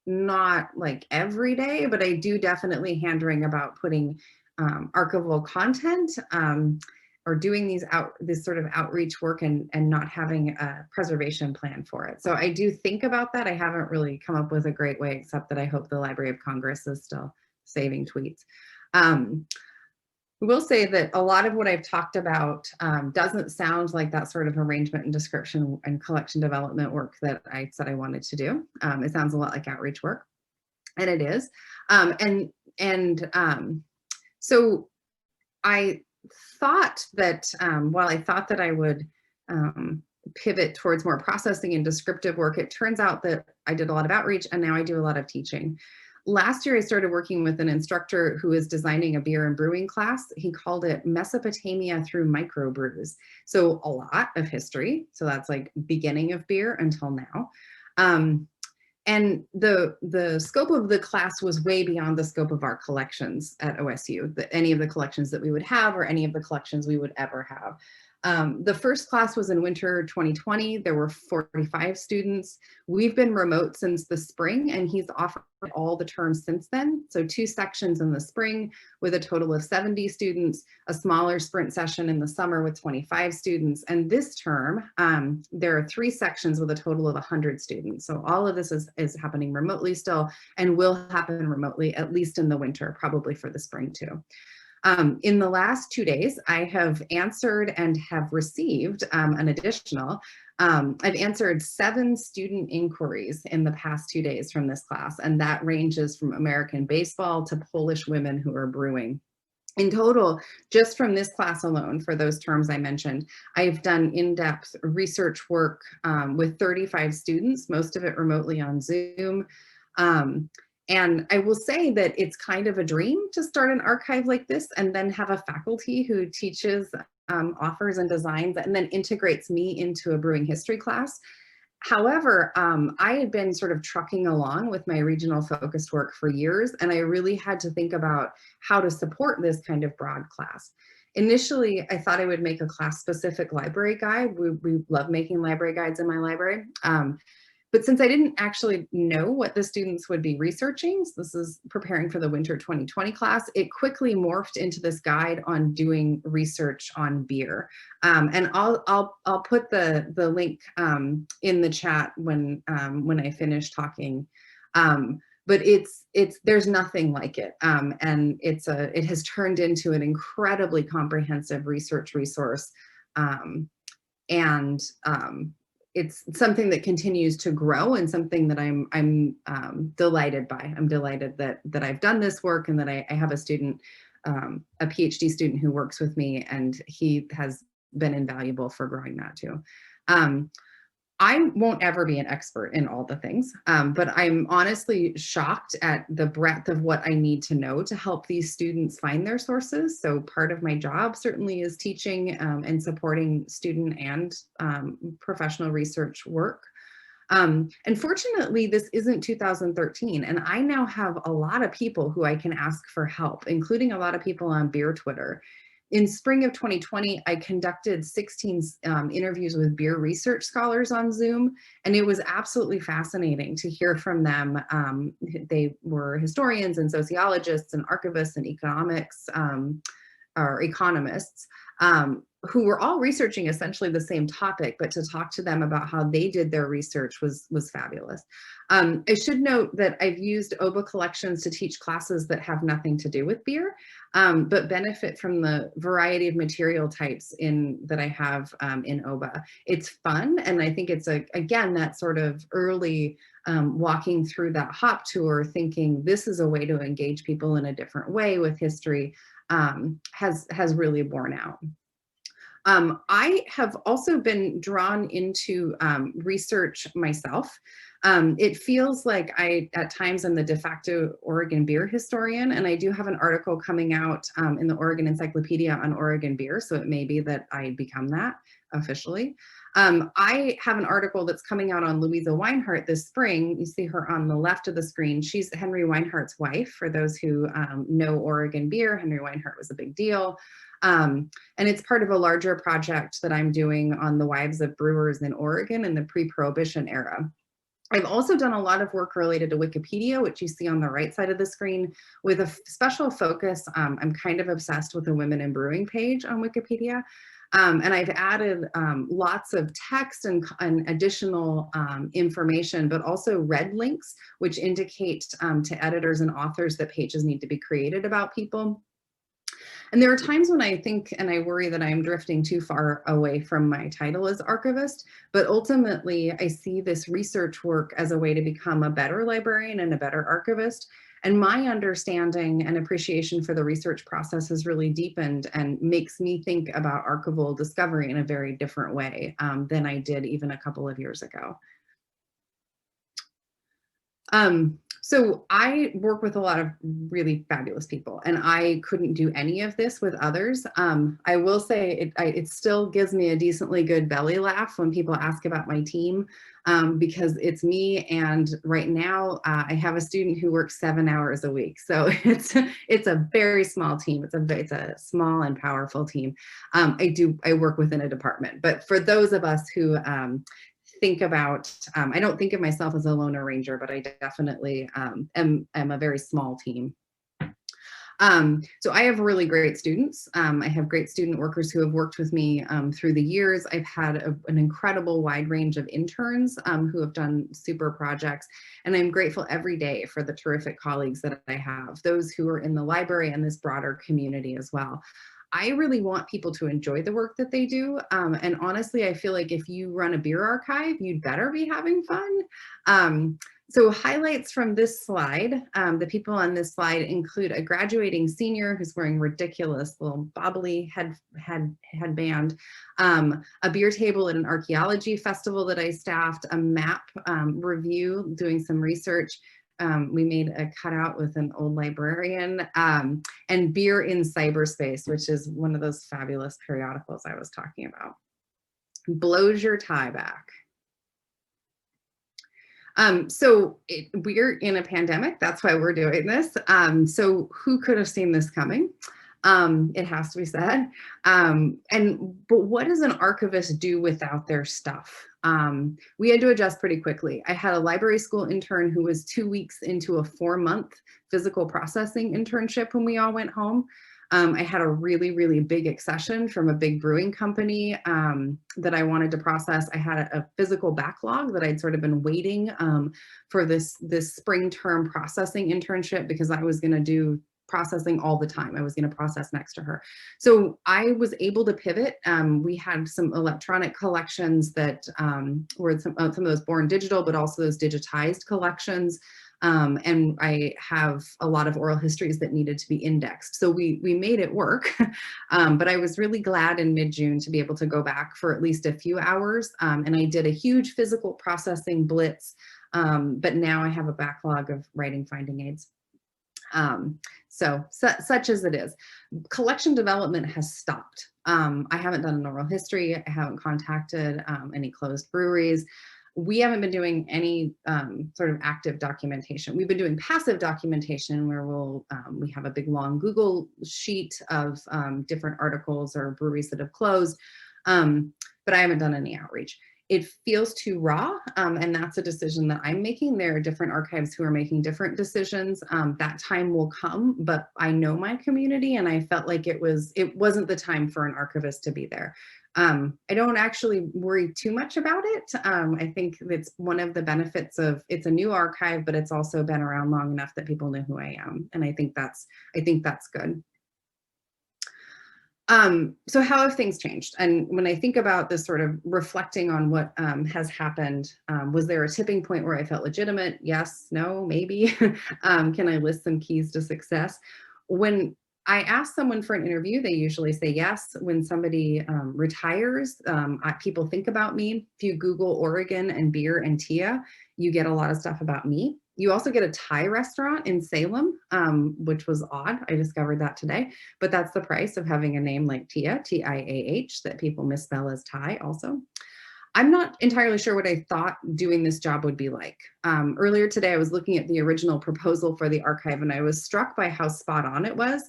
not like every day, but I do definitely hand wring about putting archival content or doing this sort of outreach work and not having a preservation plan for it. So I do think about that. I haven't really come up with a great way, except that I hope the Library of Congress is still saving tweets. I will say that a lot of what I've talked about doesn't sound like that sort of arrangement and description and collection development work that I said I wanted to do. It sounds a lot like outreach work, and it is. So I thought that while I thought that I would pivot towards more processing and descriptive work, it turns out that I did a lot of outreach, and now I do a lot of teaching. Last year, I started working with an instructor who is designing a beer and brewing class. He called it Mesopotamia through Microbrews. So a lot of history. So that's like beginning of beer until now. And the scope of the class was way beyond the scope of our collections at OSU, any of the collections that we would have or any of the collections we would ever have. The first class was in winter 2020. There were 45 students. We've been remote since the spring, and he's offered all the terms since then. So 2 sections in the spring with a total of 70 students, a smaller sprint session in the summer with 25 students. And this term, there are 3 sections with a total of 100 students. So all of this is happening remotely still, and will happen remotely, at least in the winter, probably for the spring too. In the last 2 days, I have answered and have received an additional, I've answered 7 student inquiries in the past 2 days from this class, and that ranges from American baseball to Polish women who are brewing. In total, just from this class alone, for those terms I mentioned, I've done in-depth research work with 35 students, most of it remotely on Zoom. And I will say that it's kind of a dream to start an archive like this and then have a faculty who teaches, offers and designs, and then integrates me into a brewing history class. However, I had been sort of trucking along with my regional focused work for years, and I really had to think about how to support this kind of broad class. Initially, I thought I would make a class-specific library guide. We love making library guides in my library. But since I didn't actually know what the students would be researching, so this is preparing for the winter 2020 class, it quickly morphed into this guide on doing research on beer. And I'll put the link in the chat when I finish talking. But there's nothing like it, and it has turned into an incredibly comprehensive research resource, it's something that continues to grow, and something that I'm delighted by. I'm delighted that I've done this work, and that I have a student, a PhD student who works with me, and he has been invaluable for growing that too. I won't ever be an expert in all the things, but I'm honestly shocked at the breadth of what I need to know to help these students find their sources. So part of my job certainly is teaching and supporting student and professional research work. And fortunately, this isn't 2013, and I now have a lot of people who I can ask for help, including a lot of people on beer Twitter. In spring of 2020, I conducted 16 interviews with beer research scholars on Zoom, and it was absolutely fascinating to hear from them. They were historians and sociologists and archivists and economics or economists who were all researching essentially the same topic, but to talk to them about how they did their research was fabulous. I should note that I've used OBA collections to teach classes that have nothing to do with beer, but benefit from the variety of material types that I have in OBA. It's fun, and I think it's, again, that sort of early walking through that hop tour, thinking this is a way to engage people in a different way with history, has really borne out. I have also been drawn into research myself. It feels like at times, I'm the de facto Oregon beer historian, and I do have an article coming out in the Oregon Encyclopedia on Oregon beer, so it may be that I become that officially. I have an article that's coming out on Louisa Weinhardt this spring. You see her on the left of the screen. She's Henry Weinhardt's wife. For those who know Oregon beer, Henry Weinhardt was a big deal. And it's part of a larger project that I'm doing on the wives of brewers in Oregon in the pre-Prohibition era. I've also done a lot of work related to Wikipedia, which you see on the right side of the screen, with a special focus. I'm kind of obsessed with the Women in Brewing page on Wikipedia. And I've added lots of text and additional information, but also red links, which indicate to editors and authors that pages need to be created about people. And there are times when I think and I worry that I'm drifting too far away from my title as archivist, but ultimately I see this research work as a way to become a better librarian and a better archivist. And my understanding and appreciation for the research process has really deepened and makes me think about archival discovery in a very different way than I did even a couple of years ago. So I work with a lot of really fabulous people, and I couldn't do any of this with others. I will say it still gives me a decently good belly laugh when people ask about my team, because it's me, and right now I have a student who works 7 hours a week. So it's a very small team. It's a small and powerful team. I work within a department, but for those of us who think about, I don't think of myself as a loner ranger, but I definitely am a very small team. So I have really great students. I have great student workers who have worked with me through the years. I've had an incredible wide range of interns who have done super projects. And I'm grateful every day for the terrific colleagues that I have, those who are in the library and this broader community as well. I really want people to enjoy the work that they do. And honestly, I feel like if you run a beer archive, you'd better be having fun. So highlights from this slide, the people on this slide include a graduating senior who's wearing ridiculous little bobbly headband, a beer table at an archaeology festival that I staffed, a map review, doing some research. We made a cutout with an old librarian, and Beer in Cyberspace, which is one of those fabulous periodicals I was talking about. Blows your tie back. So we're in a pandemic, that's why we're doing this. So who could have seen this coming? It has to be said. But what does an archivist do without their stuff? We had to adjust pretty quickly. I had a library school intern who was 2 weeks into a 4-month physical processing internship when we all went home. I had a really, really big accession from a big brewing company that I wanted to process. I had a physical backlog that I'd sort of been waiting for this spring term processing internship, because I was going to do processing all the time. I was going to process next to her. So I was able to pivot. We had some electronic collections that were some of those born digital, but also those digitized collections. And I have a lot of oral histories that needed to be indexed. So we made it work. But I was really glad in mid-June to be able to go back for at least a few hours. And I did a huge physical processing blitz. But now I have a backlog of writing finding aids. Such as it is. Collection development has stopped. I haven't done an oral history. I haven't contacted any closed breweries. We haven't been doing any sort of active documentation. We've been doing passive documentation where we have a big long Google sheet of different articles or breweries that have closed, but I haven't done any outreach. It feels too raw, and that's a decision that I'm making. There are different archives who are making different decisions. That time will come, but I know my community, and I felt like it wasn't the time for an archivist to be there. I don't actually worry too much about it. I think it's one of the benefits of it's a new archive, but it's also been around long enough that people know who I am, and I think that's good. So how have things changed? And when I think about this sort of reflecting on what has happened, was there a tipping point where I felt legitimate? Yes, no, maybe. Can I list some keys to success? When I ask someone for an interview, they usually say yes. When somebody retires, people think about me. If you Google Oregon and beer and Tiah, you get a lot of stuff about me. You also get a Thai restaurant in Salem, which was odd. I discovered that today, but that's the price of having a name like Tiah, T-I-A-H, that people misspell as Thai also. I'm not entirely sure what I thought doing this job would be like. Earlier today, I was looking at the original proposal for the archive, and I was struck by how spot on it was.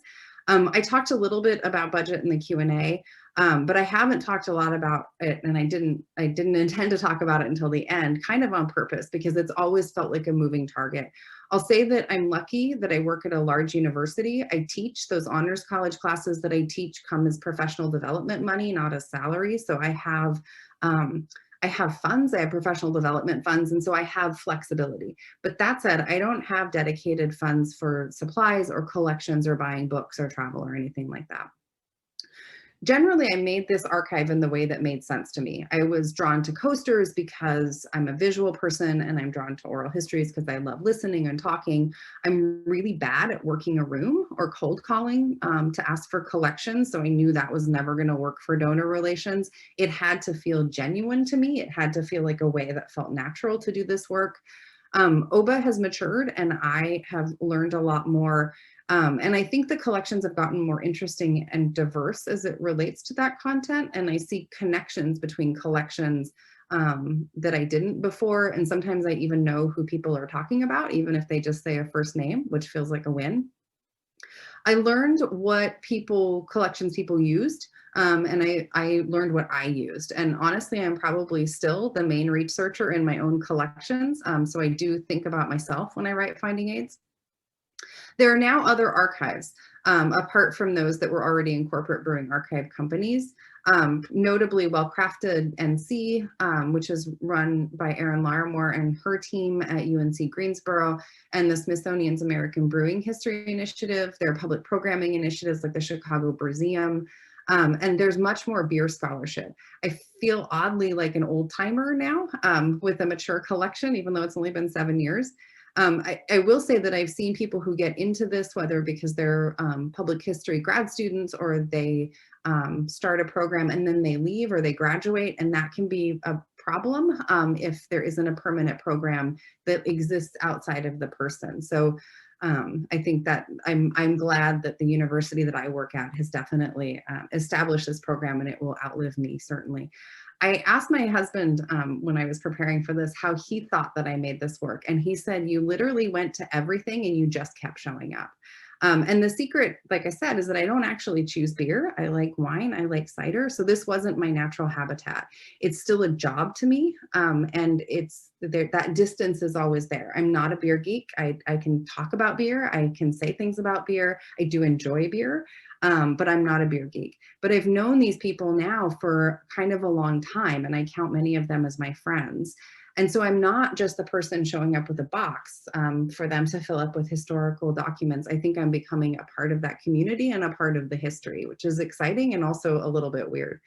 I talked a little bit about budget in the Q&A, but I haven't talked a lot about it, and I didn't intend to talk about it until the end, kind of on purpose, because it's always felt like a moving target. I'll say that I'm lucky that I work at a large university. I teach. Those honors college classes that I teach come as professional development money, not as salary. So I have I have funds, I have professional development funds, and so I have flexibility. But that said, I don't have dedicated funds for supplies or collections or buying books or travel or anything like that. Generally, I made this archive in the way that made sense to me. I was drawn to coasters because I'm a visual person, and I'm drawn to oral histories because I love listening and talking. I'm really bad at working a room or cold calling to ask for collections, so I knew that was never going to work for donor relations. It had to feel genuine to me. It had to feel like a way that felt natural to do this work. OBA has matured, and I have learned a lot more. And I think the collections have gotten more interesting and diverse as it relates to that content. And I see connections between collections that I didn't before. And sometimes I even know who people are talking about, even if they just say a first name, which feels like a win. I learned what collections people used. And I learned what I used. And honestly, I'm probably still the main researcher in my own collections. So I do think about myself when I write finding aids. There are now other archives, apart from those that were already in corporate brewing archive companies, notably Well Crafted NC, which is run by Erin Larimore and her team at UNC Greensboro, and the Smithsonian's American Brewing History Initiative. There are public programming initiatives like the Chicago Brewseum, and there's much more beer scholarship. I feel oddly like an old timer now with a mature collection, even though it's only been 7 years. I will say that I've seen people who get into this, whether because they're public history grad students or they start a program and then they leave or they graduate, and that can be a problem if there isn't a permanent program that exists outside of the person. So I think that I'm glad that the university that I work at has definitely established this program, and it will outlive me, certainly. I asked my husband when I was preparing for this how he thought that I made this work. And he said, you literally went to everything and you just kept showing up. And the secret, like I said, is that I don't actually choose beer. I like wine, I like cider. So this wasn't my natural habitat. It's still a job to me. And it's there, that distance is always there. I'm not a beer geek. I can talk about beer. I can say things about beer. I do enjoy beer. But I'm not a beer geek. But I've known these people now for kind of a long time, and I count many of them as my friends. And so I'm not just the person showing up with a box for them to fill up with historical documents. I think I'm becoming a part of that community and a part of the history, which is exciting and also a little bit weird.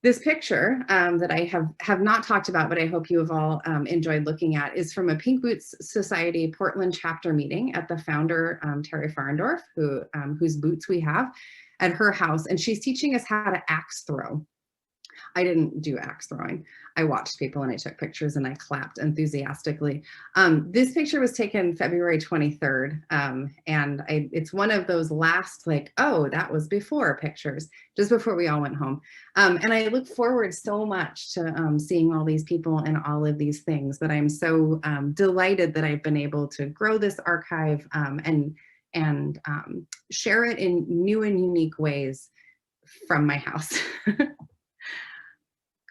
This picture that I have not talked about, but I hope you have all enjoyed looking at, is from a Pink Boots Society Portland chapter meeting at the founder, Terry Farendorf, whose boots we have at her house. And she's teaching us how to axe throw. I didn't do axe throwing. I watched people and I took pictures and I clapped enthusiastically. This picture was taken February 23rd. And it's one of those last like, oh, that was before pictures, just before we all went home. And I look forward so much to seeing all these people and all of these things, that I'm so delighted that I've been able to grow this archive and share it in new and unique ways from my house.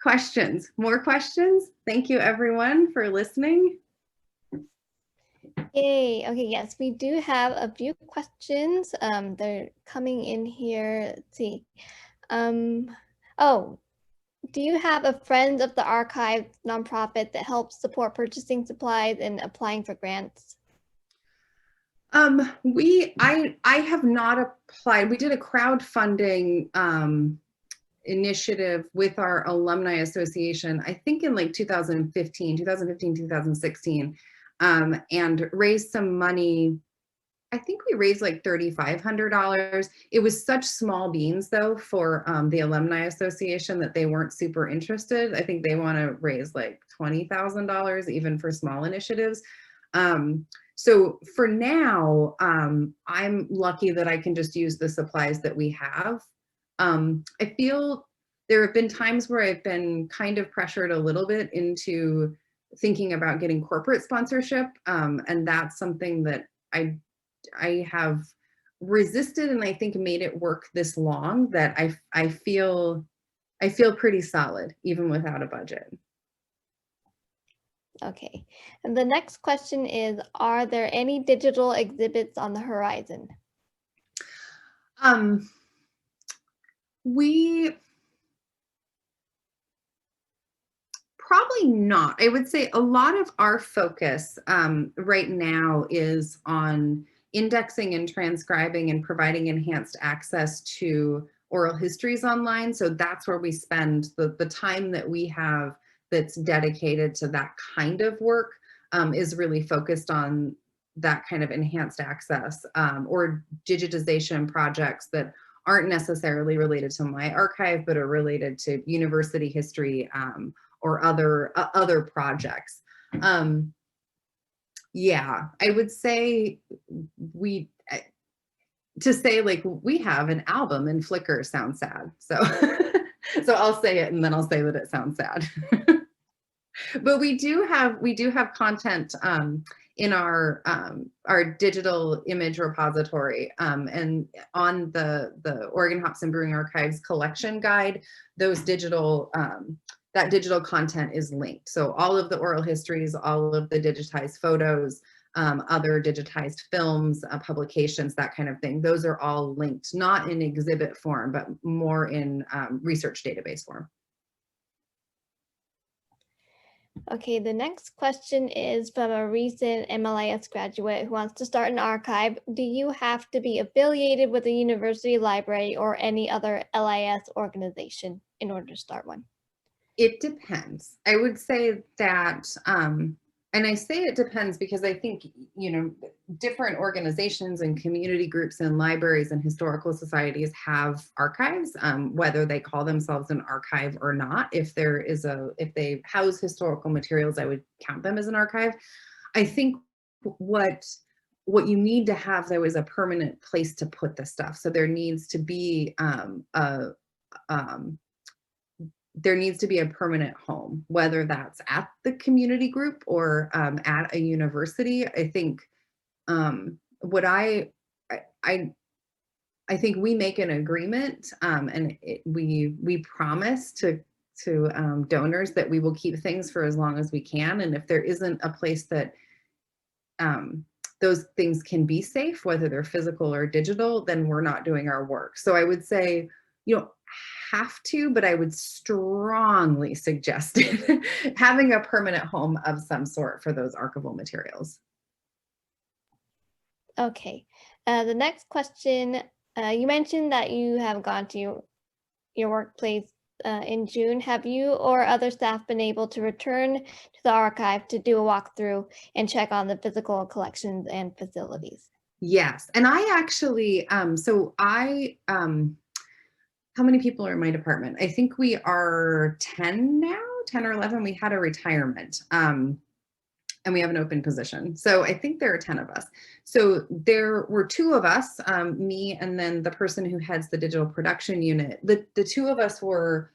Questions? More questions? Thank you, everyone, for listening. Yay. Okay, yes, we do have a few questions. They're coming in here. Let's see. Oh, do you have a Friends of the Archive nonprofit that helps support purchasing supplies and applying for grants? I have not applied. We did a crowdfunding initiative with our alumni association, I think in like 2015, 2016, and raised some money. I think we raised like $3,500. It was such small beans though for the alumni association that they weren't super interested. I think they want to raise like $20,000 even for small initiatives. So for now, I'm lucky that I can just use the supplies that we have. I feel there have been times where I've been kind of pressured a little bit into thinking about getting corporate sponsorship. And that's something that I have resisted, and I think made it work this long, that I feel pretty solid even without a budget. Okay. And the next question is, are there any digital exhibits on the horizon? Probably not. I would say a lot of our focus right now is on indexing and transcribing and providing enhanced access to oral histories online. So that's where we spend the time that we have that's dedicated to that kind of work, is really focused on that kind of enhanced access, or digitization projects that aren't necessarily related to my archive, but are related to university history, or other projects. Yeah, I would say to say like we have an album in Flickr sounds sad. So so I'll say it and then I'll say that it sounds sad. But we do have content in our digital image repository, and on the Oregon Hops and Brewing Archives collection guide, those digital that digital content is linked. So all of the oral histories, all of the digitized photos, other digitized films, publications, that kind of thing, those are all linked, not in exhibit form, but more in research database form. Okay, the next question is from a recent MLIS graduate who wants to start an archive. Do you have to be affiliated with a university library or any other LIS organization in order to start one? It depends. I would say that, and I say it depends because I think, different organizations and community groups and libraries and historical societies have archives, whether they call themselves an archive or not. If they house historical materials, I would count them as an archive. I think what you need to have, though, is a permanent place to put the stuff. So there needs to be there needs to be a permanent home, whether that's at the community group or at a university. I think I think we make an agreement, and we promise to donors that we will keep things for as long as we can. And if there isn't a place that those things can be safe, whether they're physical or digital, then we're not doing our work. So I would say, have to, but I would strongly suggest having a permanent home of some sort for those archival materials. Okay, the next question, you mentioned that you have gone to your workplace in June. Have you or other staff been able to return to the archive to do a walkthrough and check on the physical collections and facilities? Yes, and I actually, how many people are in my department? I think we are 10 now, 10 or 11. We had a retirement, and we have an open position. So I think there are 10 of us. So there were 2 of us, me and then the person who heads the digital production unit. The 2 of us were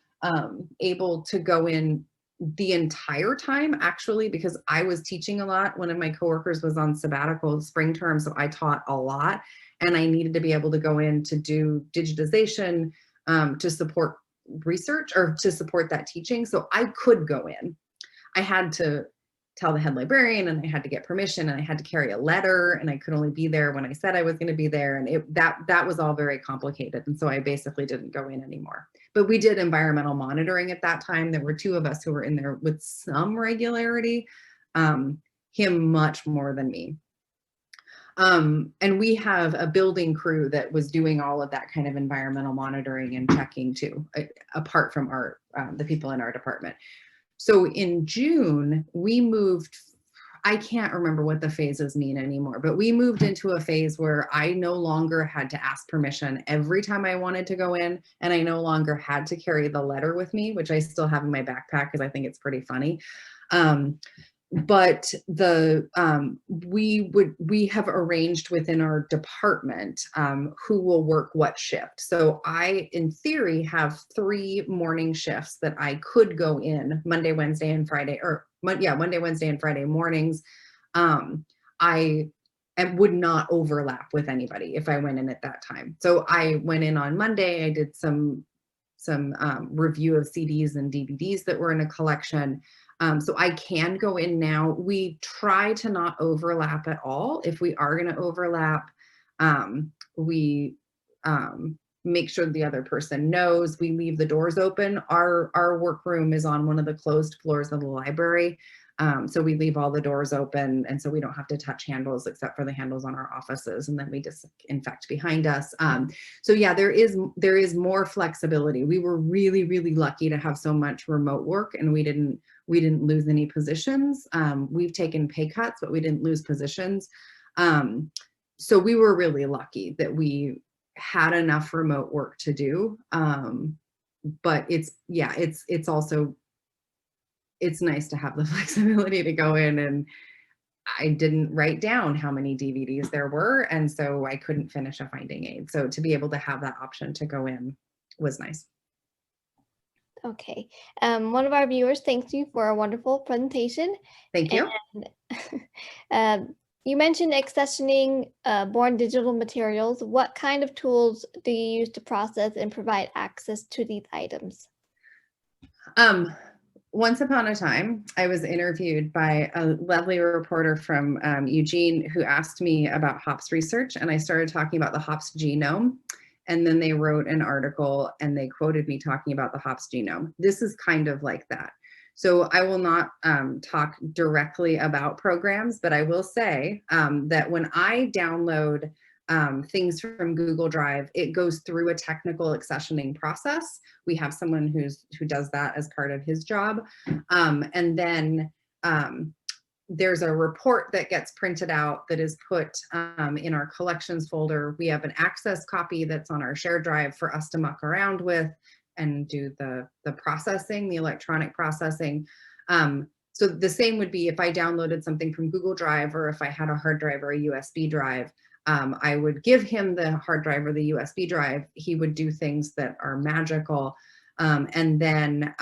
able to go in the entire time, actually, because I was teaching a lot. One of my coworkers was on sabbatical spring term, so I taught a lot, and I needed to be able to go in to do digitization, to support research or to support that teaching. So I could go in. I had to tell the head librarian, and I had to get permission, and I had to carry a letter, and I could only be there when I said I was going to be there. And that was all very complicated. And so I basically didn't go in anymore. But we did environmental monitoring at that time. There were 2 of us who were in there with some regularity, him much more than me. And we have a building crew that was doing all of that kind of environmental monitoring and checking too, apart from the people in our department. So in June, we moved, I can't remember what the phases mean anymore, but we moved into a phase where I no longer had to ask permission every time I wanted to go in, and I no longer had to carry the letter with me, which I still have in my backpack because I think it's pretty funny. But we have arranged within our department who will work what shift. So I, in theory, have 3 morning shifts that I could go in Monday, Wednesday, and Friday, Monday, Wednesday, and Friday mornings. I would not overlap with anybody if I went in at that time. So I went in on Monday. I did some review of CDs and DVDs that were in a collection. So I can go in now. We try to not overlap at all. If we are going to overlap, we make sure the other person knows. We leave the doors open. Our workroom is on one of the closed floors of the library. So we leave all the doors open, and so we don't have to touch handles except for the handles on our offices, and then we disinfect behind us. So yeah, there is more flexibility. We were really, really lucky to have so much remote work, and we didn't lose any positions. We've taken pay cuts, but we didn't lose positions. So we were really lucky that we had enough remote work to do. But it's also, it's nice to have the flexibility to go in, and I didn't write down how many DVDs there were, and so I couldn't finish a finding aid. So to be able to have that option to go in was nice. Okay. One of our viewers thanks you for a wonderful presentation. Thank you. And, you mentioned accessioning born digital materials. What kind of tools do you use to process and provide access to these items? Once upon a time, I was interviewed by a lovely reporter from Eugene who asked me about hops research, and I started talking about the hops genome. And then they wrote an article and they quoted me talking about the hops genome. This is kind of like that. So I will not talk directly about programs, but I will say that when I download things from Google Drive, it goes through a technical accessioning process. We have someone who does that as part of his job. And then there's a report that gets printed out that is put in our collections folder. We have an access copy that's on our shared drive for us to muck around with and do the processing, the electronic processing. So the same would be if I downloaded something from Google Drive, or if I had a hard drive or a USB drive, I would give him the hard drive or the USB drive. He would do things that are magical. And then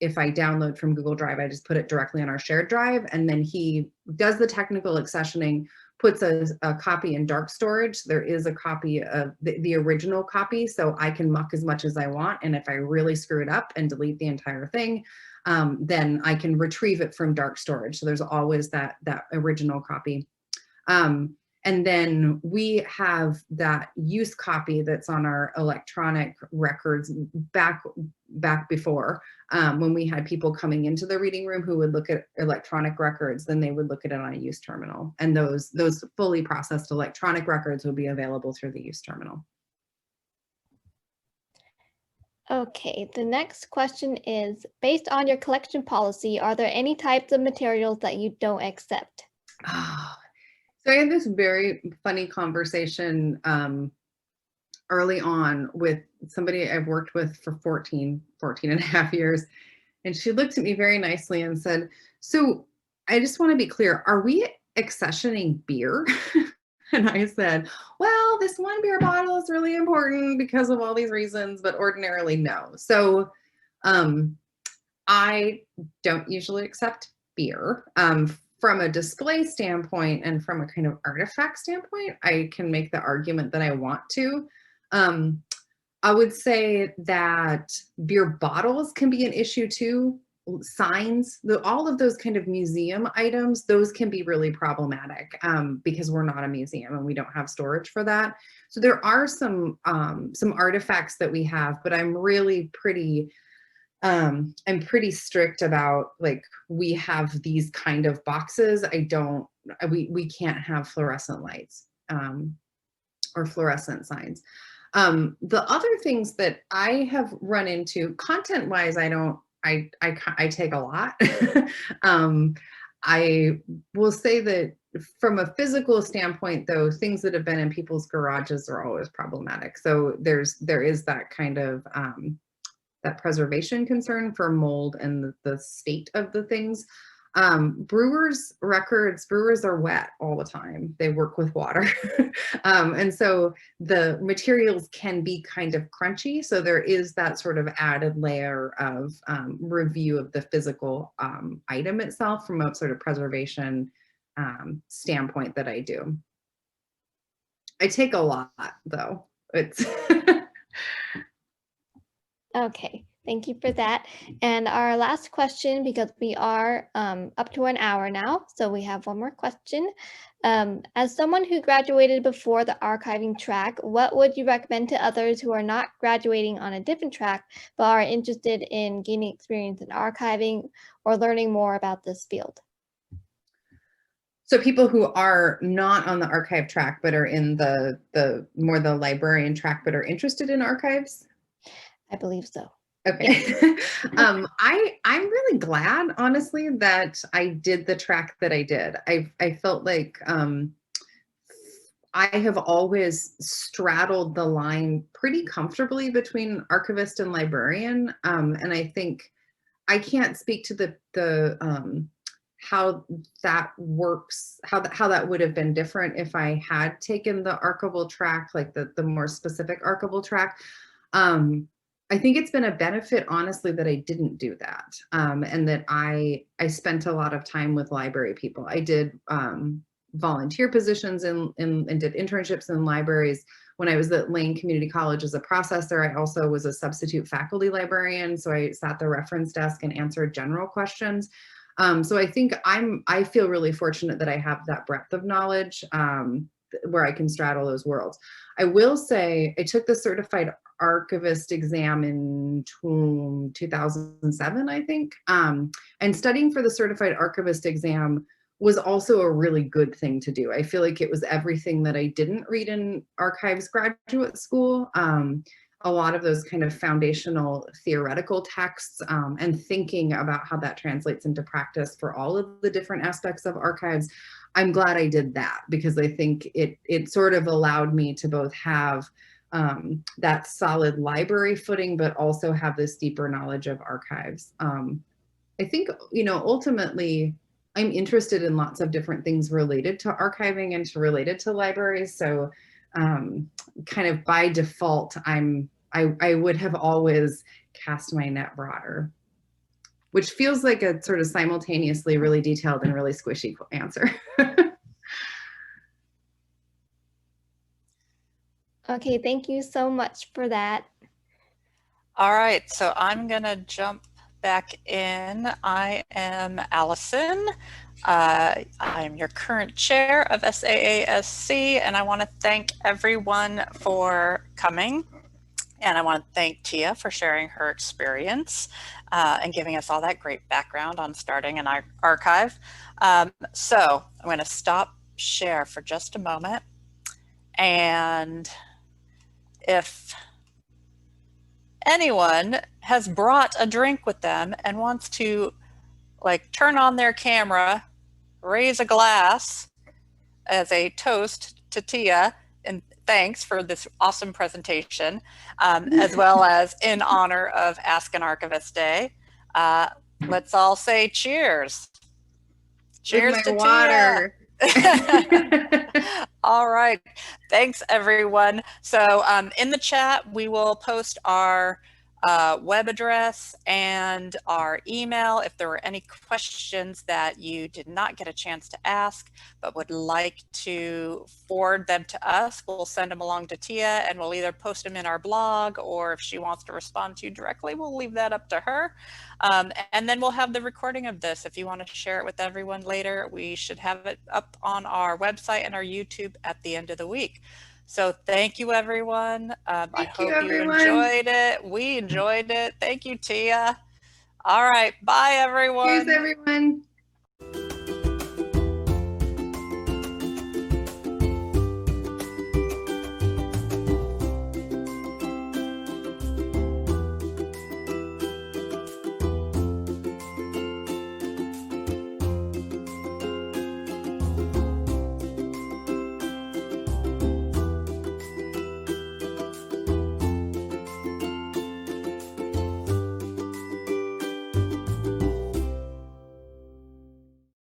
if I download from Google Drive, I just put it directly on our shared drive, and then he does the technical accessioning, puts a copy in dark storage. There is a copy of the original copy, so I can muck as much as I want, and if I really screw it up and delete the entire thing, then I can retrieve it from dark storage. So there's always that original copy. And then we have that use copy that's on our electronic records back before, when we had people coming into the reading room who would look at electronic records, then they would look at it on a use terminal. And those fully processed electronic records would be available through the use terminal. Okay, the next question is, based on your collection policy, are there any types of materials that you don't accept? So I had this very funny conversation early on with somebody I've worked with for 14 and a half years. And she looked at me very nicely and said, so I just want to be clear, are we accessioning beer? And I said, well, this one beer bottle is really important because of all these reasons, but ordinarily no. So I don't usually accept beer. From a display standpoint and from a kind of artifact standpoint, I can make the argument that I want to. I would say that beer bottles can be an issue too. Signs, all of those kind of museum items, those can be really problematic because we're not a museum and we don't have storage for that. So there are some artifacts that we have, but I'm really pretty I'm pretty strict about, like, we have these kind of boxes. We can't have fluorescent lights or fluorescent signs. The other things that I have run into content wise, I take a lot. I will say that from a physical standpoint, though, things that have been in people's garages are always problematic. So there is that kind of that preservation concern for mold and the state of the things. Brewers are wet all the time. They work with water. And so the materials can be kind of crunchy. So there is that sort of added layer of review of the physical item itself from a sort of preservation standpoint that I do. I take a lot though. It's Okay, Thank you for that. And our last question, because we are up to an hour now, so we have one more question. As someone who graduated before the archiving track, what would you recommend to others who are not graduating on a different track, but are interested in gaining experience in archiving or learning more about this field? So people who are not on the archive track, but are in the more the librarian track, but are interested in archives? I believe so. Okay. I'm really glad, honestly, that I did the track that I did. I felt like I have always straddled the line pretty comfortably between archivist and librarian. And I think I can't speak to the how that works, how that would have been different if I had taken the archival track, like the more specific archival track. I think it's been a benefit, honestly, that I didn't do that, and that I spent a lot of time with library people. I did volunteer positions and did internships in libraries. When I was at Lane Community College as a processor, I also was a substitute faculty librarian, so I sat the reference desk and answered general questions. So I think I feel really fortunate that I have that breadth of knowledge where I can straddle those worlds. I will say I took the certified archivist exam in 2007, I think. And studying for the certified archivist exam was also a really good thing to do. I feel like it was everything that I didn't read in archives graduate school. A lot of those kind of foundational theoretical texts and thinking about how that translates into practice for all of the different aspects of archives. I'm glad I did that, because I think it sort of allowed me to both have that solid library footing, but also have this deeper knowledge of archives. I think, ultimately, I'm interested in lots of different things related to archiving and related to libraries. So kind of by default, I would have always cast my net broader, which feels like a sort of simultaneously really detailed and really squishy answer. Okay, thank you so much for that. All right, so I'm gonna jump back in. I am Allison. I'm your current chair of SAASC, and I want to thank everyone for coming. And I want to thank Tiah for sharing her experience and giving us all that great background on starting an archive. So I'm going to stop share for just a moment. And if anyone has brought a drink with them and wants to turn on their camera, raise a glass as a toast to Tiah, and thanks for this awesome presentation, as well as in honor of Ask an Archivist Day. Let's all say cheers. Cheers to water. Tiah. All right. Thanks, everyone. So in the chat, we will post our web address and our email if there were any questions that you did not get a chance to ask but would like to forward them to us. We'll send them along to Tiah, and we'll either post them in our blog, or if she wants to respond to you directly, we'll leave that up to her. And then we'll have the recording of this. If you want to share it with everyone later, we should have it up on our website and our YouTube at the end of the week. So thank you, everyone. I hope you enjoyed it. We enjoyed it. Thank you, Tiah. All right. Bye, everyone. Cheers, everyone.